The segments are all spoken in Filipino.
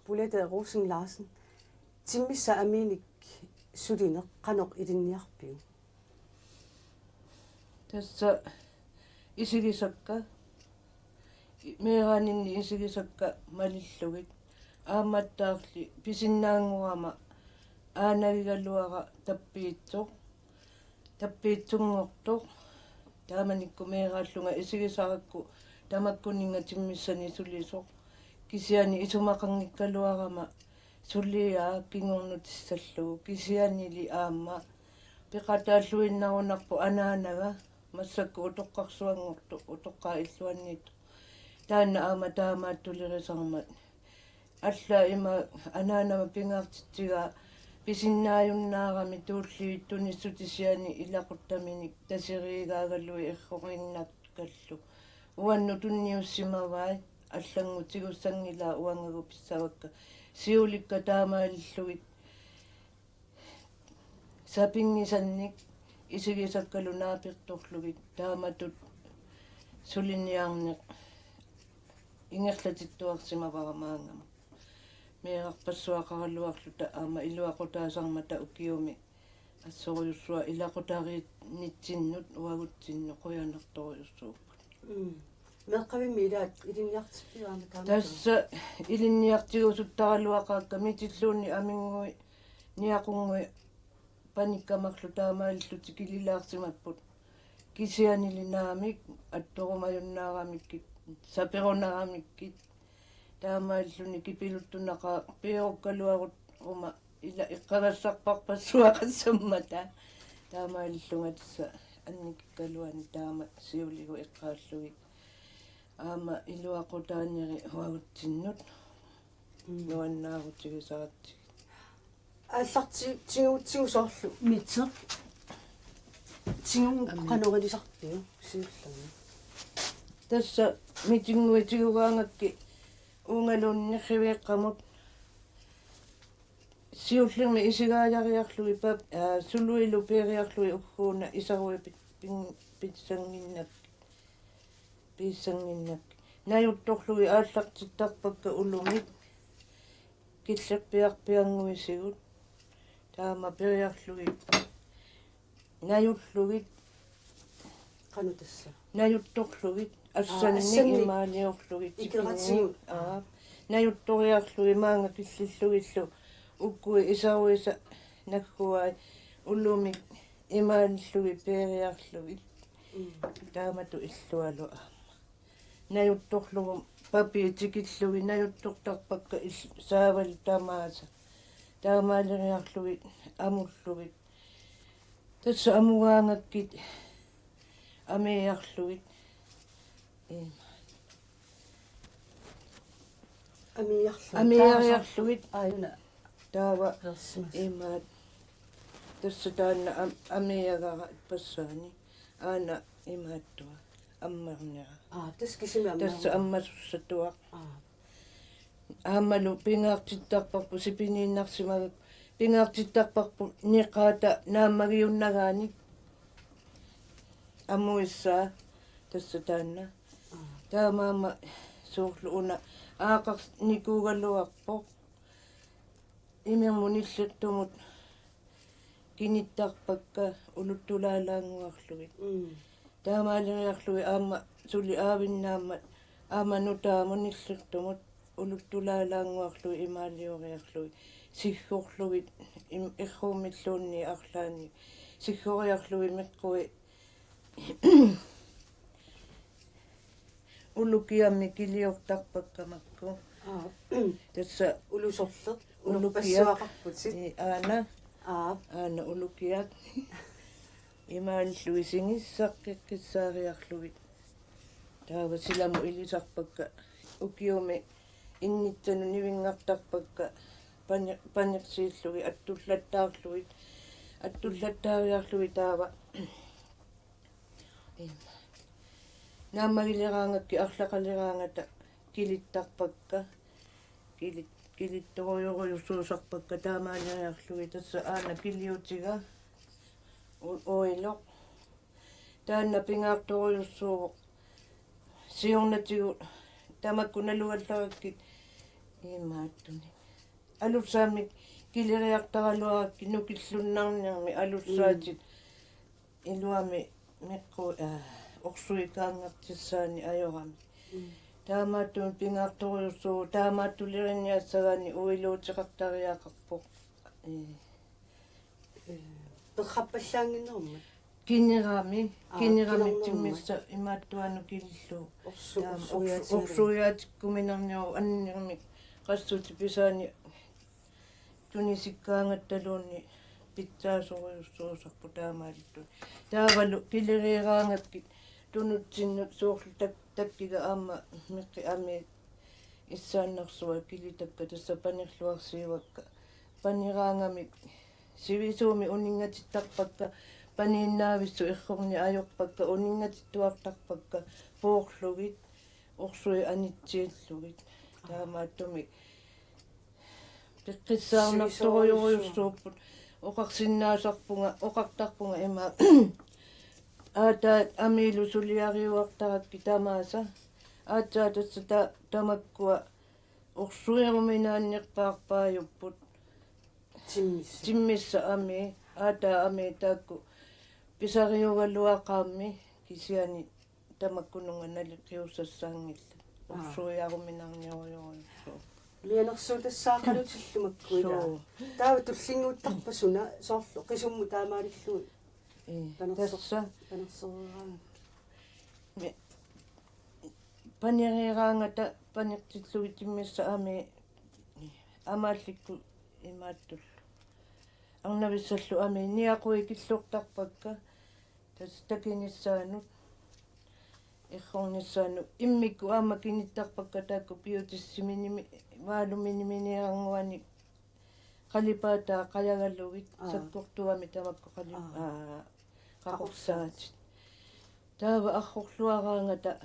Bolethe Rosing Larsen. Timmissat amiinik suliaqartartoq ilinniarpiu. Tässä isigisakka meeraninni isigisakka malillugit aammattaarli pisinnaanguama aanagigaluara tappiitsungortoq taamanikku meeraallunga isigisarakku tamakkuninga timmissani sulisoq kisiani isumaqanngikkaluarama suliaa kingornutissallugu kisianili aamma piqataalluinnarunarpu anaanaga массакку утоққарсуангорту утоққаа иллуанниит таанна аама таамааттулерисармат алла има анаанама пингаартитсига писиннааюннаарами туулливит туниссутисиани илақуттаминик тасиригаагаллуи эррориннаккаллу уанну тунниуссимавай аллангутигуссангилаа уангагу писсавакка сиуликка таамааллугит сапингисанник isigisakkalu naapirtorlugit taamatut suliniarneq ingerlatittuarsimavaraamaangama meeqarpassuaqaralluarluta aama iluaqutaasarmata ukiumi assoriussua ilaqutariinnitsinnud uagutsinnu qoyanartoriussuukku meqqavimmi ilaat ilinniartippiuarna kaama tassa ilinniartigusuttaraluaqaakka mitilluunni amingui niaqungui panikkamarlu taamaalluti kililaarsimapput kisianilinaamik attorumayunnaaramikki saperonaramikkit taamaalluni kipiluttunaqa peerukkaluarut ruma ila iqqavassarparpassuaqassammata taamaallunga tassa annikikkaluani taama siuligu iqqaallugik aama iluaqutaaneri huagutsinnut nuannaarutigisaratsi алларти тигуутсигусорлу митсеқ тигу канорилисарпиу сиуллаги тасса митингуитигугаангакки уунгалууннерривеэққамут сиуллерми исигааяриарлуи пап сулуилу периарлуи уггууна исаруи писсангиннак наюрторлуи ааллартиттарпакка улумик киллерпиарпиангуисигут таама периарлугит наюрлугит канутасса наютторлугит ассанни имаалиорлугит икератсигу наютториарлуги маанга киллиллугиллу уккуи исаруиса наккуай уллумик имааллуги периарлугит таамату иллуалу аама наютторлугу папи тикиллуги наюттортарпакка саавали тамааса таамаалериарлугит амуллугит тасса амугаангаккит амиарлугит амиарлугит аюна таава имаат тасса таанна амиагара пассаани аана имааттуа аммарнера таскисими тасса аммасуссатуа аамалу пингаартиттарпарпу сипинииннарсимага пингаартиттарпарпу неқаата нааммагиуннагааник аммуиссаа тасса таанна таамаама суурлу уна аақар никуугаллуарпо имермуниллаттумут киниттарпакка улуттулаалаангуарлугит таамаалериарлуи аама сули аавиннааммат ааманутаамуниллэртумут улуттулаалаангуарлуи имаалиориарлуи сиггорлугит эрруумиллуунни арлаани сиггориарлуи меққуи улукиамми килиортарпаккамакку тасса улусорлер улукиақарпутит аана улукиак имааллуи сингиссаққиққиссаариарлугит таава силаму илисарпакка укиуми инниттану нивингартарпакка панерсииллуги аттуллаттаариарлуги таава нааммагилераангакки арлақалераангата килиттарпакка килитторуйоруйуссуусарпакка таамаалериарлуги тасса аана килиутига оилоқ таанна пингаарторуйуссуу сиорнатигу тамаккуналугаллараккит имааттуни alussaamik kileriartaraluarakki nukillunnaarniarmi alussaatit iluami meqqu orsuikaangertissaani ajorami taamaattuun pingaartoriussuu taamaattulirinniassagaani uiluutiqartariaqarpoq Perhappallangиннэрма. кинерами кинернэрма. тиммисса имааттуану киллу Орсуяатигу. орсуяатиккуминерниу аннерми qassути pisaani tunisиккаангатталуунни питсаасориуссуусарпу таамаалитту таавалу килериераангаккит тунутсинну суурлу таккига аама меққи ами иссааннарсуа килитакка тасса панерлуарсиивакка панираангамик сивисууми унингатиттарпакка панииннаависсу иррорни ajorpakka унингатиттуартарпакка поорлугит орсуи анитсииллугит таамааттуми пеққиссаарнарторуйориуссууппут оқарсиннаасарпунга оқартарпунга има аатаат амиилу сулиариуартаракки тамааса аатаа тасса тамаккуа орсуеруминааннерпаарпаажуппут тиммисса ами аатаа ами таакку писариугалуақаамми кисиани тамаккунунга налиқиуссассаангилла орсуиаруминарниориориуссуу Lianersuutassaaqqalutillumаккуила. Таава туллингууттарпасуна соорлу qisummu таамаалиллуи. тасса Панерсераага. панериераангата панертиллуги тиммисса ами амаалликку имааттул арнависсаллу ами ниақуи киллуортарпакка тас такиниссаанут эрхорниссаанут иммикку аама киниттарпакка таакку биотиссиминими ваалуминиминеерангуани қалипаатаа қаягаллугит саккортуами тамакку қали қақорсаатит таава архорлуараангата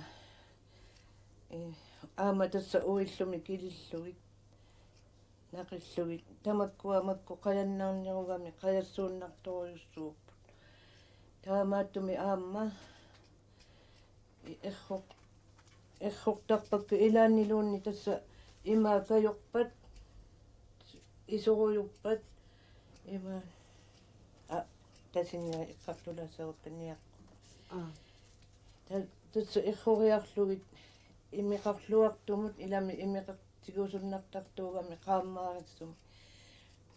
аама тасса уиллуми килиллугит нақиллугит тамаккуа макку қаяннаарниругами қаяссууннарторюссууппут таамааттуми аама эрхортарпакку илааннилуунни тасса имаакайорпат исоруйуппат има тасинниа иққартулаасавакканиаққу тасса эрхориарлугит имеқарлуартумут илами имеқартигусуннартартуугами qaammaarissum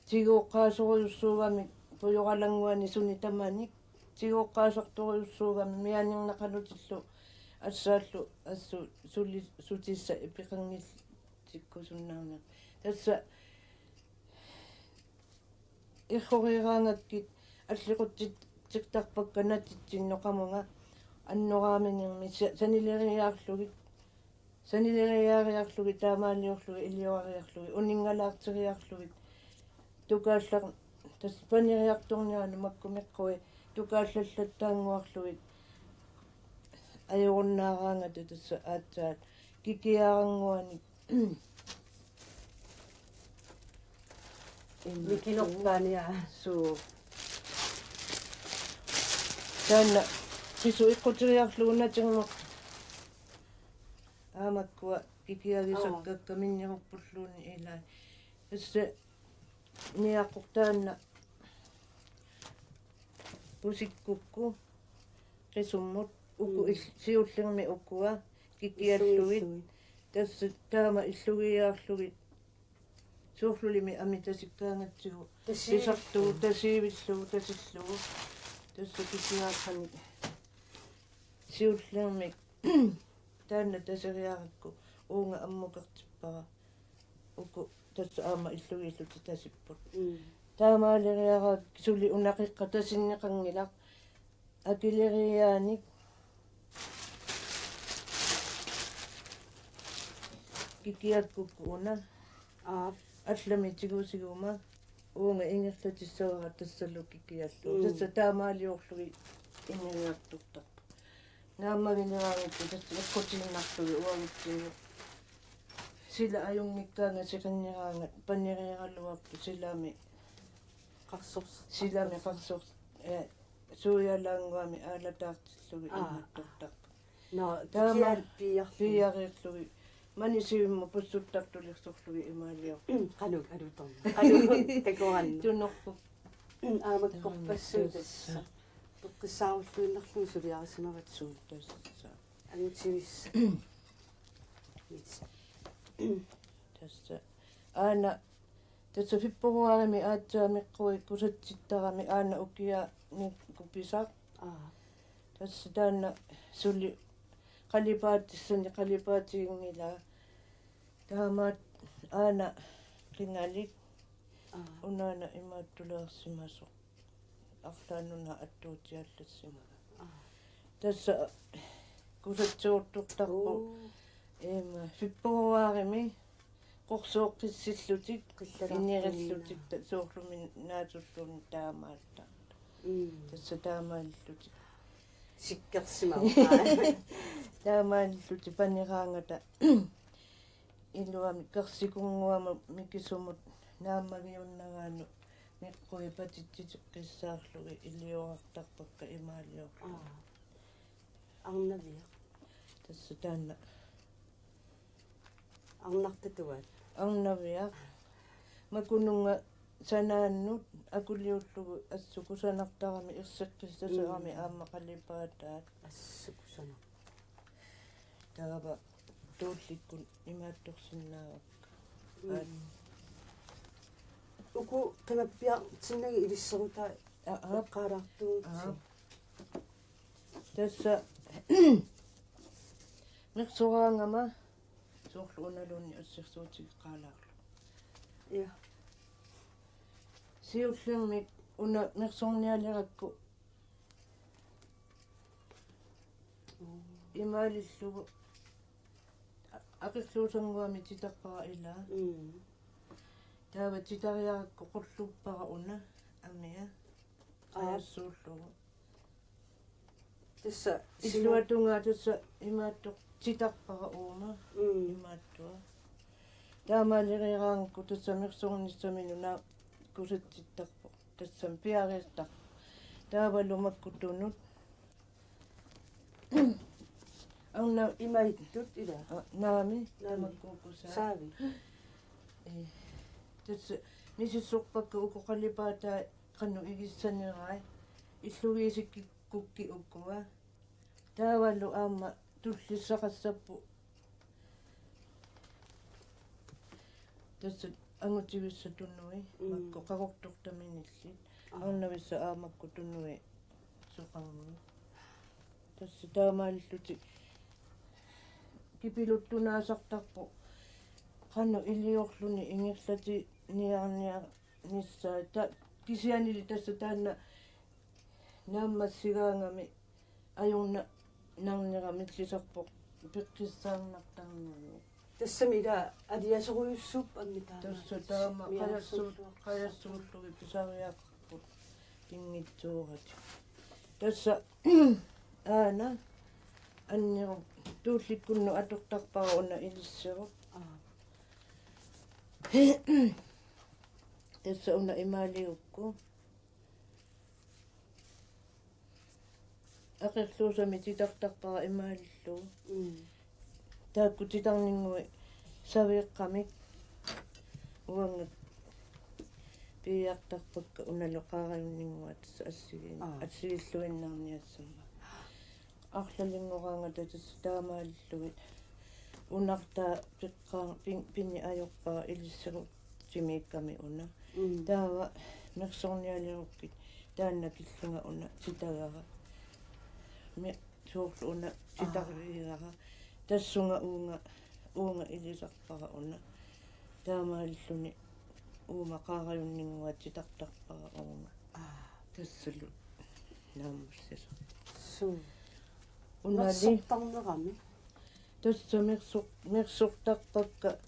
тигооққаасориуссуугами пуйоралангуани суни таманик тигооққаасарториуссуугами мианернақалутиллу ассааллу ассу сули сутисса ипиқангил тиккусуннаарна тасса эрхориераангаккит аллиқутсит тиктарпакканатитсинноқамунга аннорааминерми санилериаариарлуги таамаалиорлуги илиоариарлуги унингалаартериарлугит тукааллар тас панериарторниану маккумеққуи тукааллаллаттаангуарлугит ajorunnaaraangata tassa aatsaat kikiarangguani Mikinorpaania. suu taanna sisu iqqutiriarlugunatirmoq aamakkua kikiagisakkakka minniruppulluuni ilaa tassa niaqqortaanna pusikkukku qisummut uku siullermi ukua kikiallugit tassa taama illugiaarlugit suurlulimi amitasikkaangatsigu pisartugu tasiivillugu tasillugu tassa kikiaarrani siullermi taanna taseriarakku uunga ammuqertippara uku tassa aama illugilluti tasipput taamaaleriaraak suli unaqiqqa tasinneqangilaq akileriaanik kikiakkukkuuna алламитигусигума уунга ингерлатиссавара тассаллу кикиаллу тасса таамаалиорлуги иннериартуттарпу нааммагинераагитти тасса эккутиннартуги уагитсигу сила аюнгиккаанга сеқиннераангат паннериераллуарпу силами қарсорс суяалаангуами аалатаартиллуги иннаттортарпу No, kikial piar. пиариерлуги манисиумма пуссуттартулерсорлуги имаалиор qanuk alutorna qanuk takoranna тунорпу aamakkorpassu tassa peqqissaarullуиннерлуги сулиарисимаватсуут тасса ангутсивисса тасса аана тасса фиппоруарами аатсаамеққуи кусатситтарами аана укиа куписақ тасса таана сули қалипаатиссани қалипаатигингила таамаат аана кингалик унаана имааттулеерсимасо арлаануна аттуутиаллассимага тасса кусатсууртуқтарпу эма фиппоруарими qorsuoqqissillutик иннериллутик соорлуми наатуллуни таамаалта тасса таамааллутик sikkersимава таамааллути панераангата илуами керсикунгуама микисумут нааммагиуннагаану меққуи патитситеққиссаарлуги илиорартарпакка имаалиор арнавиа тасса таанна арнартатуат арнавиа макунунга санааннут акулиуллугу ассукусанартарами ирсеққиссасерами ааммақалипаатаат ассукусана таава туулликкун имаатторсиннаавак уку qimappiar tinnaги илиссерута qaalaartugut тасса мерсораангама соорлу уналуунни ассерсуутиг qaalaарлу я сиуллерми уна мерсорниалеракку имаалиллугу ақиллуусангуами титарпара ила таава титариаракку қуллуппара уна амиа аассууллугу тасса иллуатунгаа тасса имааттоқ титарпара уума имааттуа таамаалериараангку тасса мерсорниссаминуна кусатситтарпо тассам пиариертар таавалумаккутунут арна имаиттут ила наами намаккукуса саави тасса мисиссорпакка укоқалипаатаа қанну игиссанерай иллугиисиккукки уккуа таавалу аама туллиссақассаппу тасса ангутивисса туннуи макку қақортортаминиллит арнависса аамакку туннуи соқарми тасса таамааллути кипилуттунаасартарпу қанну илиорлуни ингерлати ниарниа ниссаа та кисианили тасса таанна нааммассигаангами аюнна нарнерами иллисарпоқ пеққиссаарнартарнеру тассамила алиасоруйуссууп аммитаа тасса таама қаяссууллуги писариақарпут кингитсуурат тасса аана аннеру туулликкунну атортарпара уна илиссерут тасса уна имаалиукку ақерлуусами титартарпара имаалиллу таакку титарнингуи савиэққамик уангат пиартарпакка уналоқаариуннингуа тасса ассигиллуиннаарниассама арлалингораангата тасса таамааллугит унартаа пеққаа пинни аёрпаа илиссеру тимиикками уна таава мерсорниалеруккит таанна киллунга уна титагара ме соорлу уна титариигара тассунга уунга илисарпара уна таамааллуни уума qaaриуннингуа титартарпара уунга тассалу нааммассаса суу унали сортарнерами тасса мерсортарпакка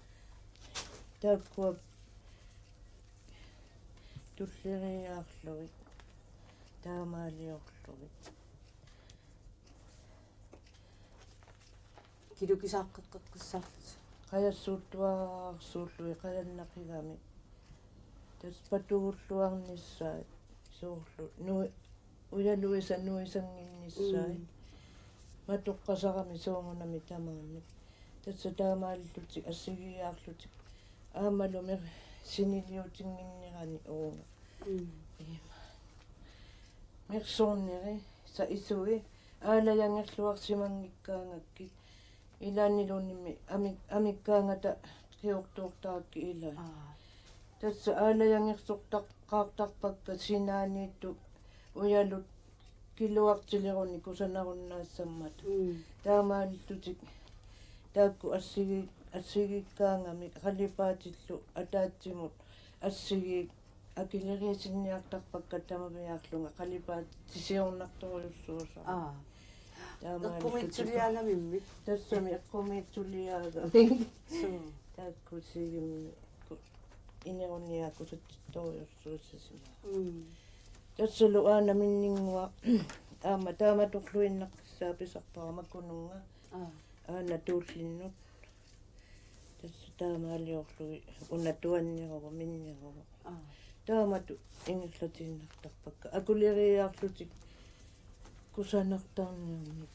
тааккуа туллериаарлуги таамаалиорлуги килукисааққеққиссаарт қаяссууттуараарсууллуи қаяннақигами тас патугуллуарниссаа соорлу нуи уялуиса нуисангинниссаа матоққасарами соongунами тамаами Tässä taamaallutik assigiaarlutik aamalumir siniliutinginnerani uunga. Mersorneri sa isui aalajangerluarsimangikkaangakkit ilaannilunimi amikkaangata kiortuurtaakki ilaa. Tässä aalajangersortaqqaartarpakka sinaaniittu ujalut kiluartileruni kusanarunnaassammat. Taamaallutik taakku assigikkaangami qalipaatillu ataatsimut assigi akileriasinniartarpakka tamaviaarlunga qalipaattisiornartorujussuusa. Taamaallutik tassami eqqumiitsuliaagami taakku sigimmi ineruniaakusattorujussuussasima. Tassalu aana minningua aama taamatorluinnaqqissaa pisarparamakununga aana tuullinnut tässä taamaaliorlugi unatuannirogu minnirogu taamatu ingillatiinnartarpakka akuleriaarlutik kusanartarniarni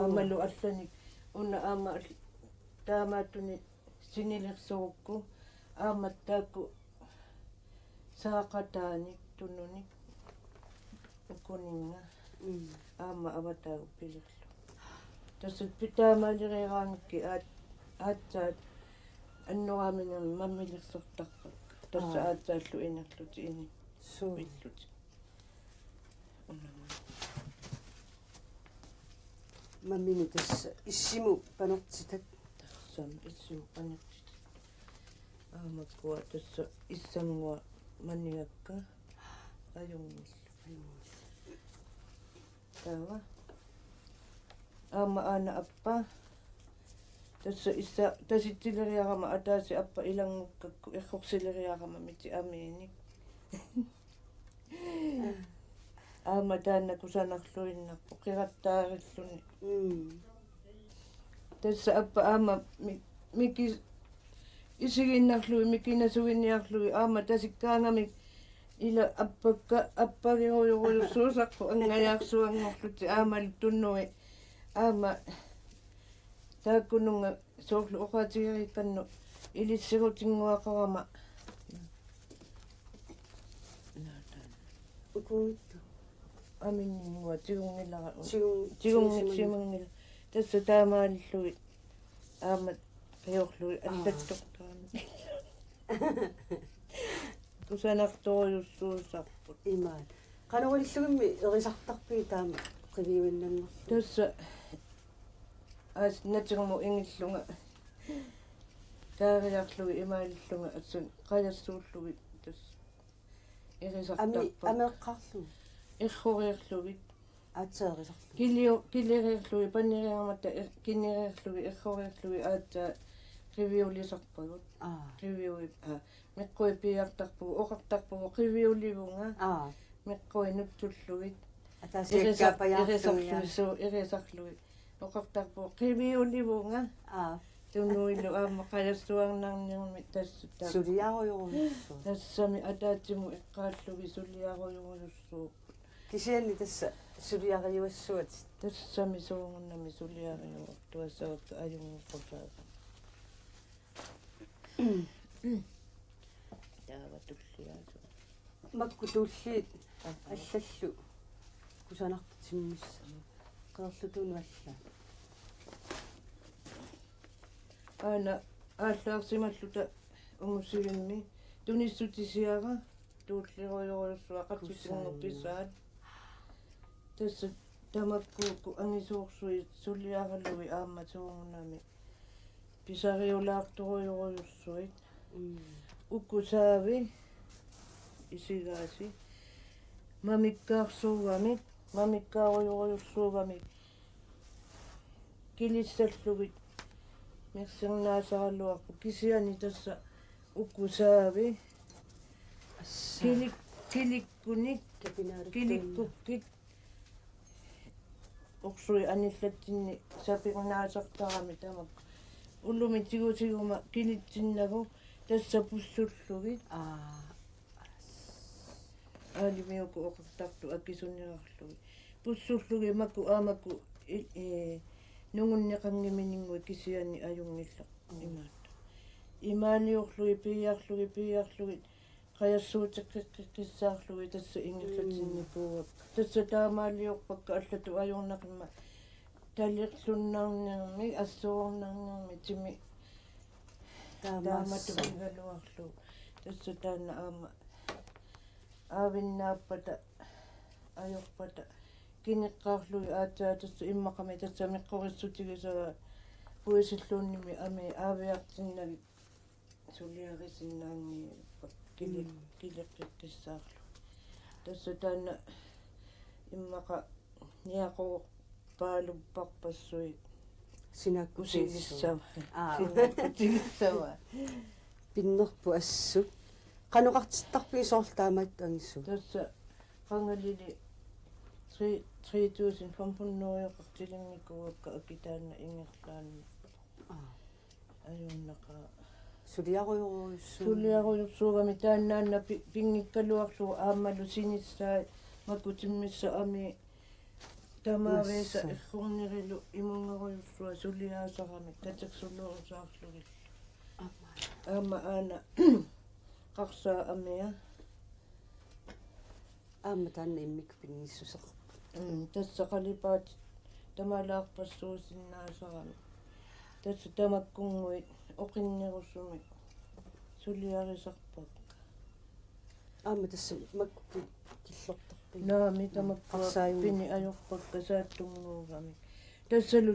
aamalu allanik una aama taamaatuni sinilersorukku aamat taakku saaqataanik tunnunik ukuninga aama avataagu pilirlu tässä pitaamaaleriaraangikki aatsaat annoraamingami mammillersortarpak tässä aatsaallu inerluti ini pilluti mammini tässä issimu panortitat tassam issimu panortitat aamakkua tässä issangua maniakka ajungillu tawa aama aana appa tässä issa tasittileriarama ataasi appa ilangukkakku errorsileriarama miti amiinik aama taanna kusanarluinnarpu qirattaarilluni tässä appa aama miki isiginnarlui mikinasuginniarlui aama tasikkaangami ila appagirujurusuusarpu angajaarsuangorluti aamalu tunnui aama taakkununga soorlu oqatigerikannu ilissirutinguaqarama ukuuttu aminningua tigungillara tigungitsimangila tässä taamaallugi aama qiorlugi allattortaami kusanartorujussuusarput imaan qanuulillugimmi erisartarpii taama qiviuinnannerlu tässä as natirmu ingillunga taariarlugi imaallunga atsun qajassuullugi tass erisartarput ameeqqarlu erroriarlugi aatseerisarlu kileriarlugi panneriarmatta kinneriarlugi erroriarlugi aatsaa riviulisarpagut riviui meqqui piartarpugu oqartarpugu riviulivunga meqqui nuttullugi erisarlugi oqartarpugu riviulivunga tunnuillu aama qajassuarnarniarmi tassutta suliaqujurujussu tassami ataatimu eqqaallugi suliaqujurujussuup kisianni tässä suliaqajuassuat tassami suungunnami suliaqujurtuassaakka ajunguqusaaqa taavatullиасу makku tuulliit аллаллу кусанартитиммисса qeerlutunu alla aana aalлаарсималлута умусигимми тунissutisiara tuulliruйоруйуссуа qартиссингорписаат тасса тамаккуукку ангисуурсуи сулиаралуи аама туунгунами писариулаарторуйоруйуссуит уккусаави исигаasi mamikkaarsuugami kilissallugit mersernaasaralluarpu kisiani tassa ukkusaavi kilikkunik kilikukkit orsui anillattinni sapirnaasartarami tamakku ullumi tigusiguma kilitsinnagu tassa pussullugit aalimiuku oqartartu akisunniarlugi pussullugi makku aamaku nungunneqanngimininngui kisiani ajungillaq imaat imaaniorlugi piiarlugi qayassууteqqissaarlugi tassa ingillatsinnipuuak tassa taamaaliorpakka allatu ajornaqimma taliqlunnaarniarmi assuornaarniarmi timi taamatu ingaluarlu tassa taanna aama aavinnaapata ajorpata kineqqaarlugi aatsaa tassa immaqami tassa meqqorissutigisaga puisilluunnimi ami aaviartinnagi suliarisinnaanni kileqqissaarlu tassa taanna immaqa niaqoq paalupparpassui sinakkusigissawa sinakkusigissawa pinnerpu assu qanuqartittarpigi soortaamaat angissu tassa qangalili 3500 akitaanna ingerlaanni ajunnaqa suliaquyursuugami taannaanna pingikkaluarlu aammalu sinissaa makutimmissa ami tamaaveesa irrornirilu imungeruyursua suliaasarami kateksulluusaarlugil aama aana qarsaa amia aama taanna immik pinnissuseq tassa qalipaat tamalaarpassuusinnaasarami tassa tamakkungui oqinnerussumi suliarisarpak aama tassa makku killortarpi naami tamakkuappini ajorpakka saattunguugami tassalu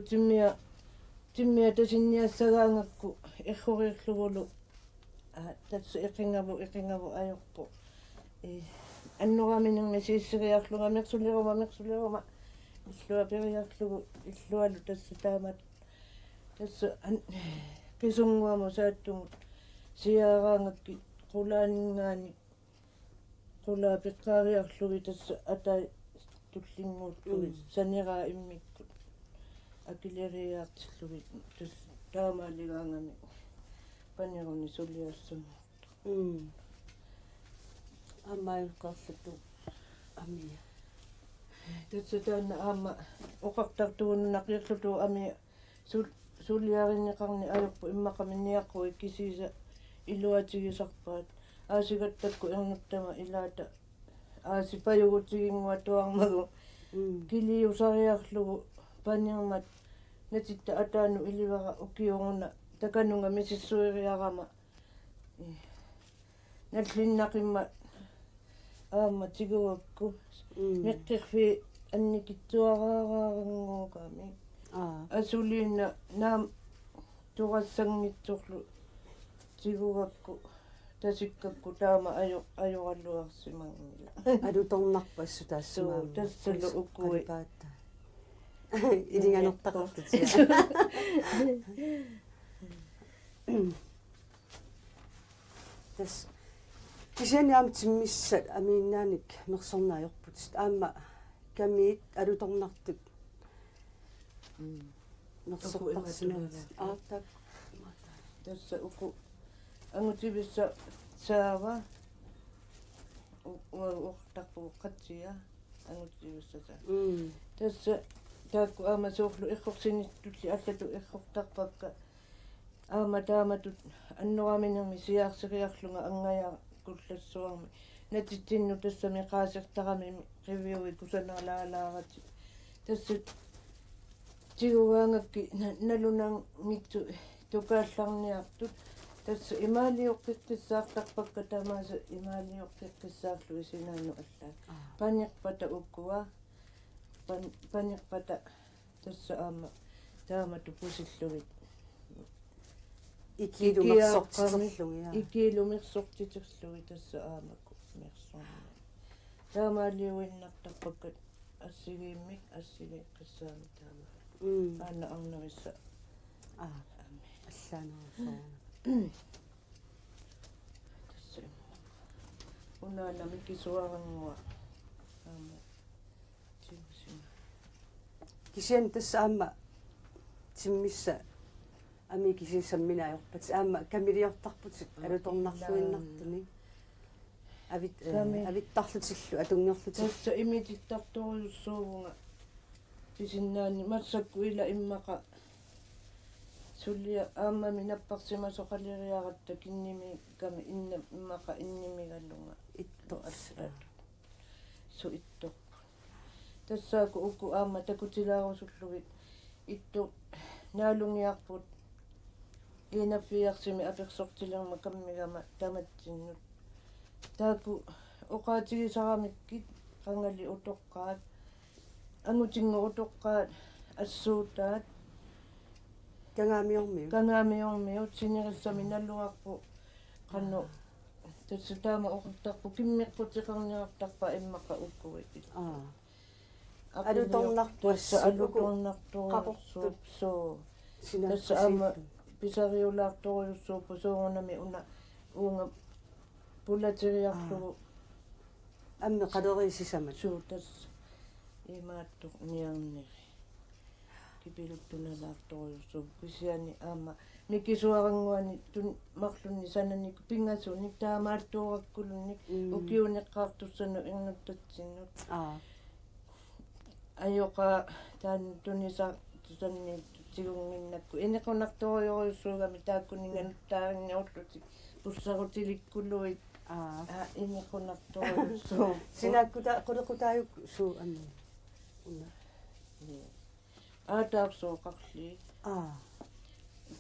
timmia tasinniassagaangakku irroriirlugulu tassa iqingavu ajorpu annoraminnermi siissiriarluga mersuliruma illua periarlugu illualu tassa taamat tassa kisunguamu saattungut siaaraangakki qulaaningaani qulaa piqqaariarlugi tassa atai tullinguutlugi saniraa immikkut akileriaartillugi tassa taamaaligaangami paniruni suliassama аммаилқарлуту амия тасса таана аама оқартартууннақиерлуту ами сулиариннеқарни ajorpu иммақаминниаққуи кисиса илуатигисарпаат аасигаттакку эрнуттама илаата аасипаюгутигингуа туармагу килиусариарлугу панирмат натитта атаану иливара укиоруна таканунга мисиссуириарама наллиннақимма аама тигуакку меққирфи анникитсуараараарангууками асулиинна наам турассангитсорлу тигуакку тасиккакку таама ажораллуарсимангила алуторнарпассу таассамаа тассалу уккуи паатта илинганертақартитиа тас кисианиам тиммиссат амииннааник мерсорнааёрпут аама камиит алуторнартут мерсортарсинаа аартак тасса уку ангутибисса саава уортарпу қатсиа ангутибиссаса тасса таакку аама соорлу иррорсиниттулли аллату иррортарпакка аама тааматут аннораминерми сиаарсериарлунга ангаяа куллассуарми натитсинну тассами qaasертарами ривиуи кусанаалаалаарати тасса тигугаангакки налунан митсу тукаалларниартут тасса имаалиоққиққиссаартарпакка таамааса имаалиоққиққиссаарлу исинаану аллаа панерпата уккуа панерпата тасса аама таамату пусиллугит икилумерсортитерлуги тасса аамакку мерсорна таамаалиуиннартарпаккат ассигииммик ассилеққиссаами таама аана арнерисса аллаанерусоорна тасса унаана микисуарангуа аама тимсина кисиан тасса аама тиммисса ами кисиссамминаajorpat аама камилиортарпут алуторнарлуиннартуни авит авиттарлутиллу атунгерлутил тасса имититтарторюссуувнга pisinnaani massakku ila immaqa sulia aamma minapparsimasoqaliriaratta kinnimi kami inna immaqa innimigallunga itto assaat su itto tassaaku ukku aamma takutilaarusullugi itto naalungiarput inaffiarsimi apersortilerma kammigama tamattinnut taaku oqaatigisaramikki qangali utoqqaat angutingu utoqqaat assuutaat Kangaamiormiu sinirissami nalluarpu qannu tassataama uqartarpu kimmiqqutiqarniartarpa immaqa ukkuit alutornartuassa alutornartuarsuup suu tassa aama pisariulaartoriussuupu suungunami uunga pulateriarlugu amme qalerisisamat suu tassa imaattu niarneri kipiluttunalaartoriussuup kisiani aama mikisuaranguani tun marlunni sanani pingasuni taamaattuurakkulunnik ukiuneqqaartussanu irnuttatsinnut ayoqa taan tunisa tusanni tigunginnakku inequnartoriorussuugami taakkuninganuttaarinni ulluti pussarutilikkulluit inequnartoriorussuup sinakkuta qolequtaayuk suu ammi unna aataarsuoqarli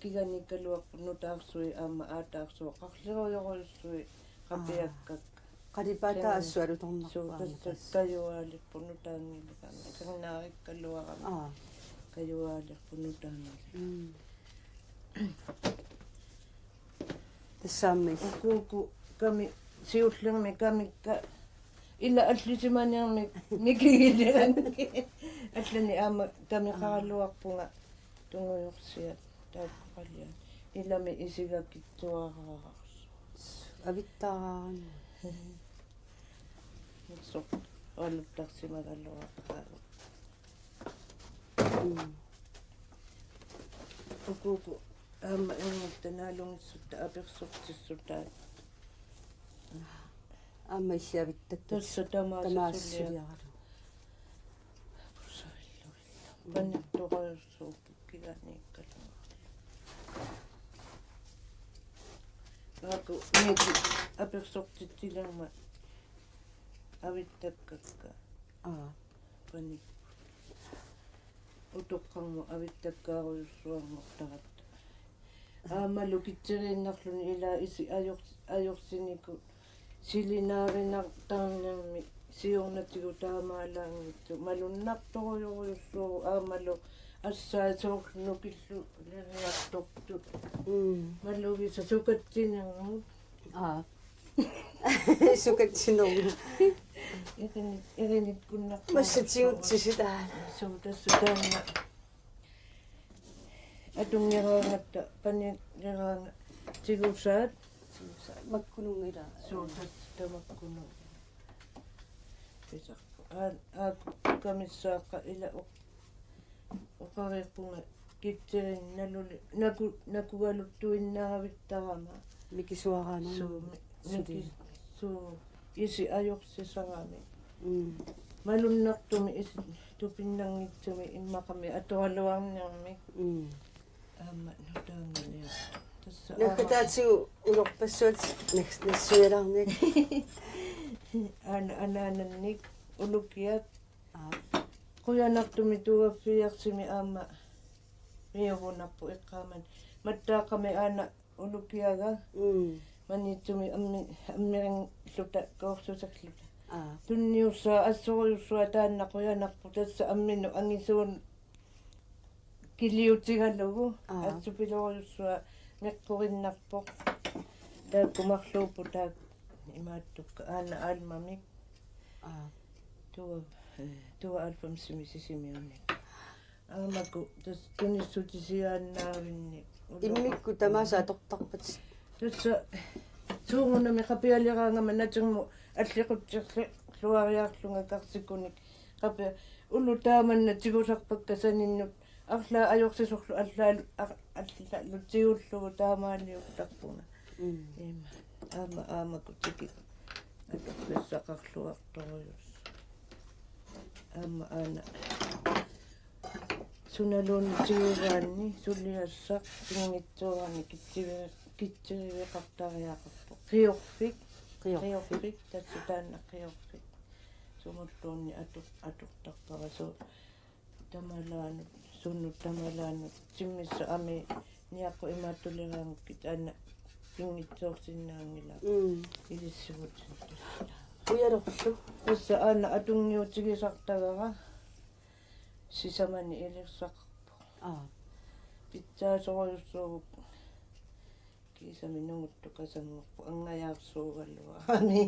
kiganikkaluarpunutaarssui aamma aataarsuoqarliruyorussui qapiakkak qadipata assualutornarpaa kayuaalippunutaangilukami karnaarikkaluarami kayuaalippunutaangili tassaammi kuku kami siullermi kamikka illa allisimaniarmi mikigilirani allani aama kami qaralluarpunga tunguyursiat taakkuqallian illami isigakittuarararsu avittaaraan soq alluttarsimagalluarpaalu ukuku aama inguttanaalungissutta apersortissutaat amma issiavittakka tassa tamaassuliaqalu panittoqayussuup kiganiikkalunga aaku niiki apersortittilerma avittakkakka panik utoqqarmu avittakkaaruйussuarmortaratta aamalu kitseriinnarluni ila isi ajorsinikku silinaarinartarnermi siornatigu taamaalaangittu malunnartoruyurussuu aamalu assaasoornukillu leriartortu maluvisa sukattinermut sukattinermu erinit kunnar massatiutsisitaa suu tassutaanna atungeraangatta panileraanga tigusaat makkunungila suu tamakkunung pisarpu aaku kamissaaqa ila uqariqpunga kitterin naluli nakugaluttuinnaaravittarama mikisuaraana suu isi ajorsisarami malunnartumi isi tupinnangitsumi immaqami atoraluarniarmi aama nutaangaliartu tassa nakataatigu ulorpassuat nassuilarnik anaanannik ulukiat quyanartumi tuuaffiarsimi aama miurunarpu iqqaaman mattaaqami aana ulukiaga manitsumi ammiringluta koorsusakluta tunniussaa assoruyussua taanna quyanarpu tassa amminu angisuun kiliutigalugu assupiloruyussua meqqurinnarpoq taakkumarluuppu taak imaattukka aana almamik tuwa alfamsimisisimiunnik aamaku tas tunissutisiaannaavinni immikku tamasa tortarpat tassa suungunami qapialiraangama natirmu аллиқутсерли луариарлунга карсикуник қапа улу тааманна тигусарпакка саниннут арла ajorsisorlu аллалу тиуллугу таамаалиуттарпуна има аамакутики аторлассақарлуарторюс аама аана sunalun tiuraanni suliassaq tingitsuarani Katiterisoq qiorfik tatsutaanna qiorfik sumuttuunni atuqtarpara su tamalaanut sunnut tamalaanut timmissa ami niaqqu imaattulirangukkit anna pingitsuorsinnaangila ilissuvut Uyaroqlu. tassa aana atungiutigisartagara sisamani ilirsaqarpu pitsaasoriussuuguk kiisami nunguttu kasangorpu angajaarsuugalluarani